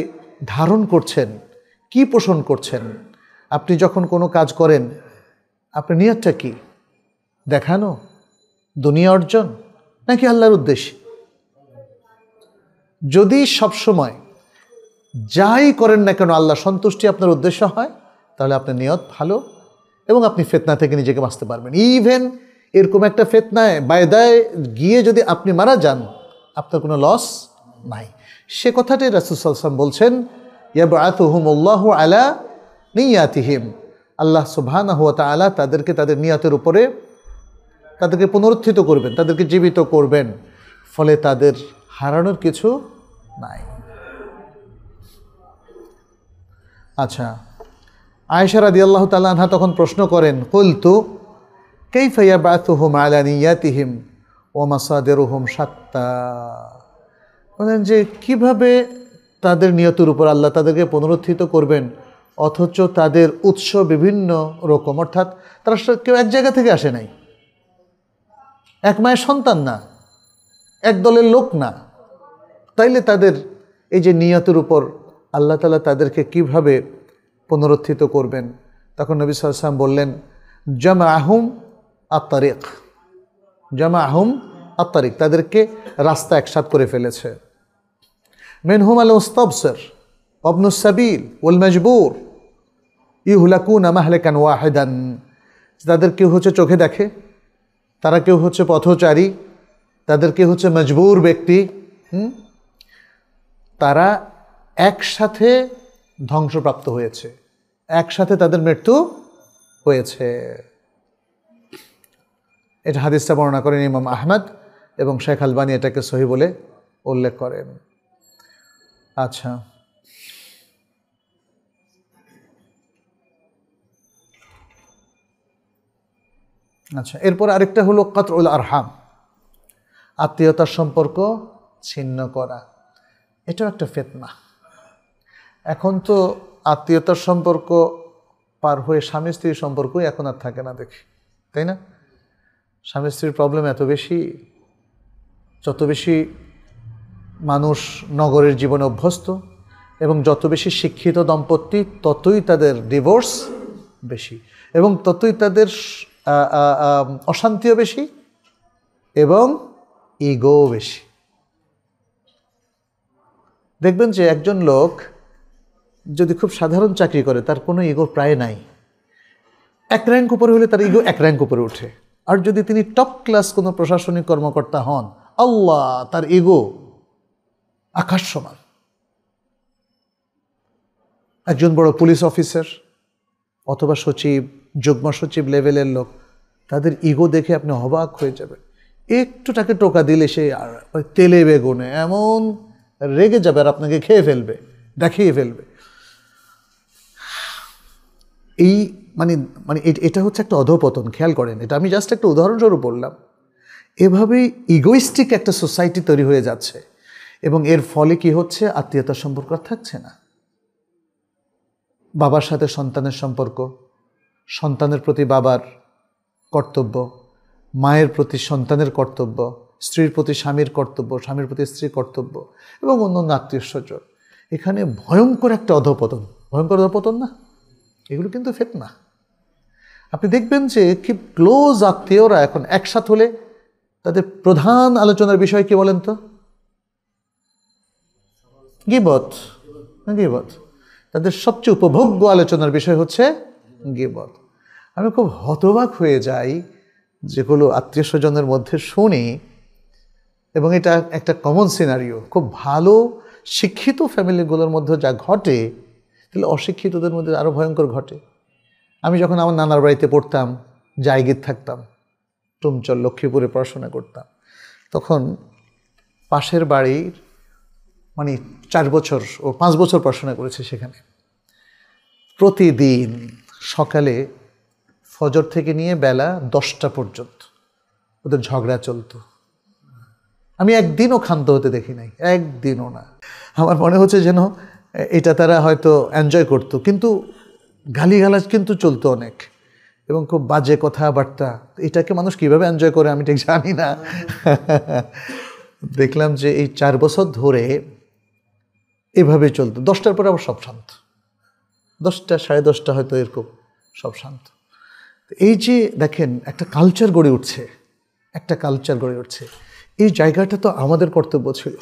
ধারণ করছেন, কি পোষণ করছেন। আপনি যখন কোনো কাজ করেন, আপনার নিয়তটা কি? দেখানো, দুনিয়া অর্জন, নাকি আল্লাহর উদ্দেশ্যে? যদি সবসময় যাই করেন না কেন আল্লাহ সন্তুষ্টি আপনার উদ্দেশ্য হয়, তাহলে আপনার নিয়ত ভালো এবং আপনি ফিতনা থেকে নিজেকে বাঁচতে পারবেন। ইভেন এরকম একটা ফিতনায় বায়দায় গিয়ে যদি আপনি মারা যান, আপনার কোনো লস নাই। সে কথাটাই রাসূল সাল্লাল্লাহু আলাইহি ওয়াসাল্লাম বলছেন, ইয়াবআতুহুমুল্লাহু আলা নিয়াতিহিম, আল্লাহ সুবহানাহু ওয়া তাআলা তাদেরকে তাদের নিয়তের উপরে তাদেরকে পুনরুত্থিত করবেন, তাদেরকে জীবিত করবেন, ফলে তাদের হারানোর কিছু নাই। আচ্ছা, আয়েশা রাদিয়াল্লাহু তাআলা আনহা তখন প্রশ্ন করেন, কুলতু কাইফা ইয়াবআতুহুম আলা নিয়াতিহিম ওয়া মাসাদিরুহুম শাত্তা। বলেন যে কিভাবে তাদের নিয়তের উপর আল্লাহ তাদেরকে পুনরুত্থিত করবেন, অথচ তাদের উৎস বিভিন্ন রকম, অর্থাৎ তারা কেউ এক জায়গা থেকে আসে নাই, এক মায়ের সন্তান না, এক দলের লোক না, তাইলে তাদের এই যে নিয়তের উপর আল্লাহ তাআলা তাদেরকে কিভাবে পুনরুত্থিত করবেন? তখন নবী সাল্লাল্লাহু আলাইহি ওয়াসাল্লাম বললেন, জামাআহুম আত-তারিক, জামাআহুম আত-তারিক, তাদেরকে রাস্তা একসাথ করে ফেলেছে। মিনহুম আল-মুস্তাবসির ওয়া ইবনুস সাবিল ওয়াল মাজবুর ইহলাকুনা মাহলাকান ওয়াহিদান, তাদের কেউ হচ্ছে চোখে দেখে, তারা কেউ হচ্ছে পথচারী, তাদের কেউ হচ্ছে মজবুর ব্যক্তি, তারা একসাথে ধ্বংসপ্রাপ্ত হয়েছে, একসাথে তাদের মৃত্যু হয়েছে। এটা হাদিসটা বর্ণনা করেন ইমাম আহমদ এবং শেখ আলবানী এটাকে সহি বলে উল্লেখ করেন। আচ্ছা, এরপর আরেকটা হলো কাতউল আরহাম, আত্মীয়তার সম্পর্ক ছিন্ন করা। এটাও একটা ফিতনা। এখন তো আত্মীয়তার সম্পর্ক পার হয়ে স্বামী স্ত্রীর সম্পর্কই এখন আর থাকে না দেখি, তাই না? স্বামী স্ত্রীর প্রবলেম এত বেশি, যত বেশি মানুষ নগরের জীবনে অভ্যস্ত এবং যত বেশি শিক্ষিত দম্পতি ততই তাদের ডিভোর্স বেশি এবং ততই তাদের অশান্তিও বেশি এবং ইগো বেশি। দেখবেন যে একজন লোক যদি খুব সাধারণ চাকরি করে তার কোনো ইগো প্রায় নাই, এক র্যাঙ্ক উপরে হলে তার ইগো এক র্যাঙ্ক উপরে ওঠে। আর যদি তিনি টপ ক্লাস কোনো প্রশাসনিক কর্মকর্তা হন, আল্লাহ, তার ইগো আকাশ সমান। একজন বড় পুলিশ অফিসার অথবা সচিব, যুগ্ম সচিব লেভেলের লোক, তাদের ইগো দেখে আপনি অবাক হয়ে যাবেন। একটু তাকে টোকা দিলে সে তেলে বেগুনে এমন রেগে যাবে আর আপনাকে খেয়ে ফেলবে, দেখিয়ে ফেলবে। এই মানে এটা হচ্ছে একটা অধঃপতন। খেয়াল করেন, এটা আমি জাস্ট একটা উদাহরণস্বরূপ বললাম। এভাবেই ইগোইস্টিক একটা সোসাইটি তৈরি হয়ে যাচ্ছে এবং এর ফলে কি হচ্ছে, আত্মীয়তার সম্পর্ক থাকছে না। বাবার সাথে সন্তানের সম্পর্ক, সন্তানের প্রতি বাবার কর্তব্য, মায়ের প্রতি সন্তানের কর্তব্য, স্ত্রীর প্রতি স্বামীর কর্তব্য, স্বামীর প্রতি স্ত্রীর কর্তব্য এবং অন্যান্য আত্মীয় স্বজন, এখানে ভয়ঙ্কর একটা অধঃপতন। ভয়ঙ্কর অধঃপতন না? এগুলো কিন্তু ফিতনা। আপনি দেখবেন যে কি ক্লোজ আত্মীয়রা এখন একসাথ হলে তাদের প্রধান আলোচনার বিষয় কি বলেন তো? গীবত। গীবত। তাদের সবচেয়ে উপভোগ্য আলোচনার বিষয় হচ্ছে গীবত। আমি খুব হতবাক হয়ে যাই যেগুলো আত্মীয় স্বজনের মধ্যে শুনি, এবং এটা একটা কমন সিনারিও। খুব ভালো শিক্ষিত ফ্যামিলিগুলোর মধ্যে যা ঘটে, তাহলে অশিক্ষিতদের মধ্যে আরও ভয়ঙ্কর ঘটে। আমি যখন আমার নানার বাড়িতে পড়তাম, জায়গির থাকতাম, টুমচল লক্ষ্মীপুরে পড়াশোনা করতাম, তখন পাশের বাড়ির 4 বছর ও 5 বছর পড়াশোনা করেছে সেখানে, প্রতিদিন সকালে ফজর থেকে নিয়ে বেলা 10টা পর্যন্ত ওদের ঝগড়া চলতো। আমি একদিনও ক্ষান্ত হতে দেখি নাই, একদিনও না। আমার মনে হচ্ছে যেন এটা তারা হয়তো এনজয় করতো, কিন্তু গালিগালাজ কিন্তু চলতো অনেক এবং খুব বাজে কথাবার্তা। এটাকে মানুষ কিভাবে এনজয় করে আমি ঠিক জানি না। দেখলাম যে এই 4 বছর ধরে এভাবে চলতো। 10টার পরে আবার সব শান্ত, 10টা 10:30 হয়তো এরকম সব শান্ত। এই যে দেখেন একটা কালচার গড়ে উঠছে, একটা কালচার গড়ে উঠছে। এই জায়গাটা তো আমাদের কর্তব্য ছিল।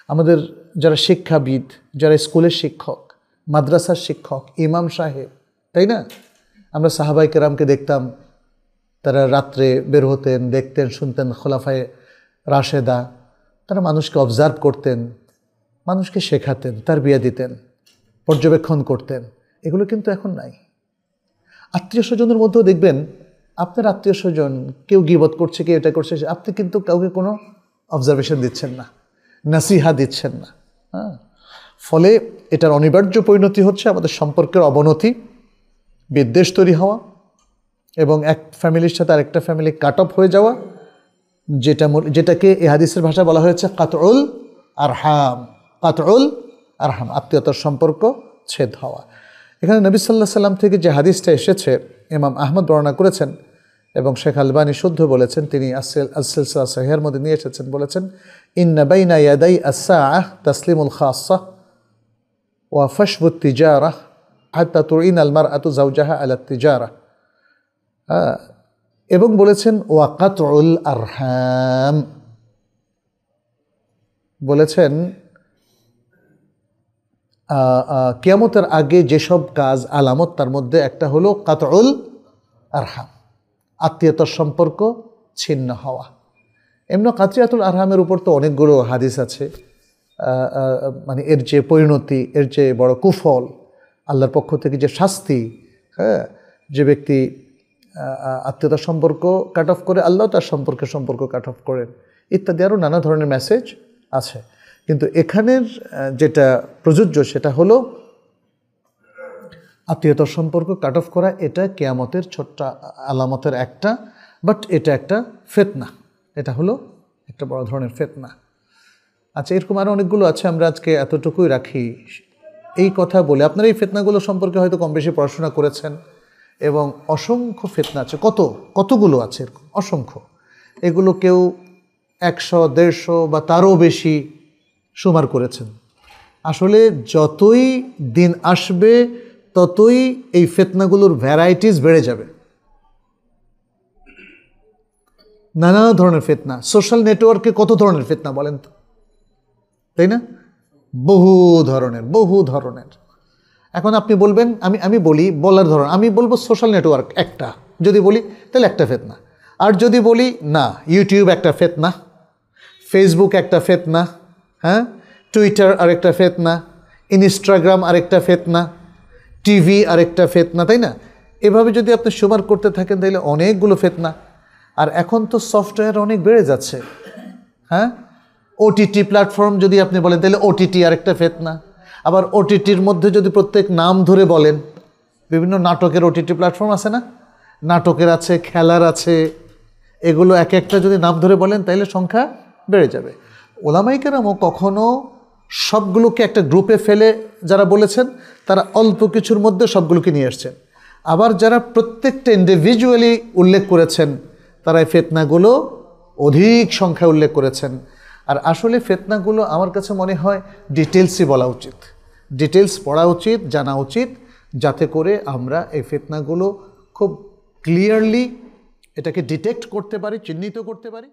আমাদের যারা শিক্ষাবিদ, যারা স্কুলের শিক্ষক, মাদ্রাসার শিক্ষক, ইমাম সাহেব, তাই না? আমরা সাহাবায়ে কেরামকে দেখতাম, তারা রাত্রে বের হতেন, দেখতেন, শুনতেন খোলাফায়ে রাশেদা। তারা মানুষকে অবজার্ভ করতেন, মানুষকে শেখাতেন, তারবিয়া দিতেন, পর্যবেক্ষণ করতেন। এগুলো কিন্তু এখন নাই। আত্মীয় স্বজনের মধ্যেও দেখবেন, আপনার আত্মীয় স্বজন কেউ গীবত করছে, কেউ এটা করছে, আপনি কিন্তু কাউকে কোনো অবজারভেশন দিচ্ছেন না, নাসিহা দিচ্ছেন না। হ্যাঁ, ফলে এটার অনিবার্য পরিণতি হচ্ছে আমাদের সম্পর্কের অবনতি, বিদ্বেষ তৈরি হওয়া এবং এক ফ্যামিলির সাথে আরেকটা ফ্যামিলি কাট অফ হয়ে যাওয়া, যেটাকে এই হাদিসের ভাষা বলা হয়েছে কাতউল আরহাম। কাতউল আরহাম, আত্মীয়তার সম্পর্ক ছেদ হওয়া। এখানে নবী সাল্লাল্লাহু আলাইহি ওয়াসাল্লাম থেকে যে হাদিসটা এসেছে, ইমাম আহমদ বর্ণনা করেছেন এবং শেখ আলবানী শুদ্ধ বলেছেন। তিনি আস-সিলসিলা সহিহের মধ্যে নিয়ে এসেছেন, বলেছেন, ইন্না বাইনা ইয়াদাই আস-সাআহ তাসলিমুল খাসসাহ ওয়া ফাশবুত তিজারাহ হাত্তা তুইনাল মারআতু যাওজাহা আলা তিজারাহ। এবং বলেছেন ওয়া কাতউল আরহাম, বলেছেন কিয়ামতের আগে যেসব কাজ আলামত, তার মধ্যে একটা হলো কাতউল আরহাম, আত্মীয়তার সম্পর্ক ছিন্ন হওয়া। এমনি কাতইয়াতুল আরহামের উপর তো অনেকগুলো হাদিস আছে। মানে এর যে পরিণতি, এর যে বড় কুফল, আল্লাহর পক্ষ থেকে যে শাস্তি, হ্যাঁ, যে ব্যক্তি আত্মীয়তার সম্পর্ক কাট অফ করে, আল্লাহ তার সম্পর্ক কাট অফ করেন, ইত্যাদি আরও নানা ধরনের মেসেজ আছে। কিন্তু এখানের যেটা প্রযোজ্য সেটা হলো আত্মীয়তার সম্পর্ক কাট অফ করা। এটা কিয়ামতের ছোট্ট আলামতের একটা, বাট এটা একটা ফিতনা, এটা হলো একটা বড় ধরনের ফিতনা। আচ্ছা, এরকম আরও অনেকগুলো আছে, আমরা আজকে এতটুকুই রাখি এই কথা বলে। আপনারা এই ফিতনাগুলো সম্পর্কে হয়তো কম বেশি পড়াশোনা করেছেন, এবং অসংখ্য ফিতনা আছে, কতগুলো আছে এরকম অসংখ্য। এগুলো কেউ 100, 150 বা তারও বেশি সুমার করেছেন। আসলে যতই দিন আসবে ততই এই ফিতনাগুলোর ভ্যারাইটিস বেড়ে যাবে। নানা ধরনের ফিতনা। সোশ্যাল নেটওয়ার্কে কত ধরনের ফিতনা বলেন তো, তাই না? বহু ধরনের। এখন আপনি বলবেন, আমি বলি বলার ধরন, আমি বলবো সোশ্যাল নেটওয়ার্ক একটা, যদি বলি তাহলে একটা ফিতনা। আর যদি বলি না, ইউটিউব একটা ফিতনা, ফেসবুক একটা ফিতনা, হ্যাঁ, টুইটার আরেকটা ফিতনা, ইনস্টাগ্রাম আরেকটা ফিতনা, টিভি আরেকটা ফিতনা, তাই না? এভাবে যদি আপনি সুমার করতে থাকেন তাহলে অনেকগুলো ফিতনা। আর এখন তো সফটওয়্যার অনেক বেড়ে যাচ্ছে, হ্যাঁ। ওটিটি প্ল্যাটফর্ম যদি আপনি বলেন তাহলে ওটিটি আরেকটা ফিতনা। আবার ওটিটির মধ্যে যদি প্রত্যেক নাম ধরে বলেন, বিভিন্ন নাটকের ওটিটি প্ল্যাটফর্ম আছে না, নাটকের আছে, খেলার আছে, এগুলো এক একটা যদি নাম ধরে বলেন তাহলে সংখ্যা বেড়ে যাবে। ওলামায়ে কেরামও কখনো সবগুলোকে একটা গ্রুপে ফেলে যারা বলেছেন তারা অল্প কিছুর মধ্যে সবগুলোকে নিয়ে আসছেন। আবার যারা প্রত্যেকটা ইন্ডিভিজুয়ালি উল্লেখ করেছেন তারা এই ফিতনাগুলো অধিক সংখ্যায় উল্লেখ করেছেন। আর আসলে ফিতনাগুলো আমার কাছে মনে হয় ডিটেলসই বলা উচিত, ডিটেলস পড়া উচিত, জানা উচিত, যাতে করে আমরা এই ফিতনাগুলো খুব ক্লিয়ারলি এটাকে ডিটেক্ট করতে পারি, চিহ্নিত করতে পারি।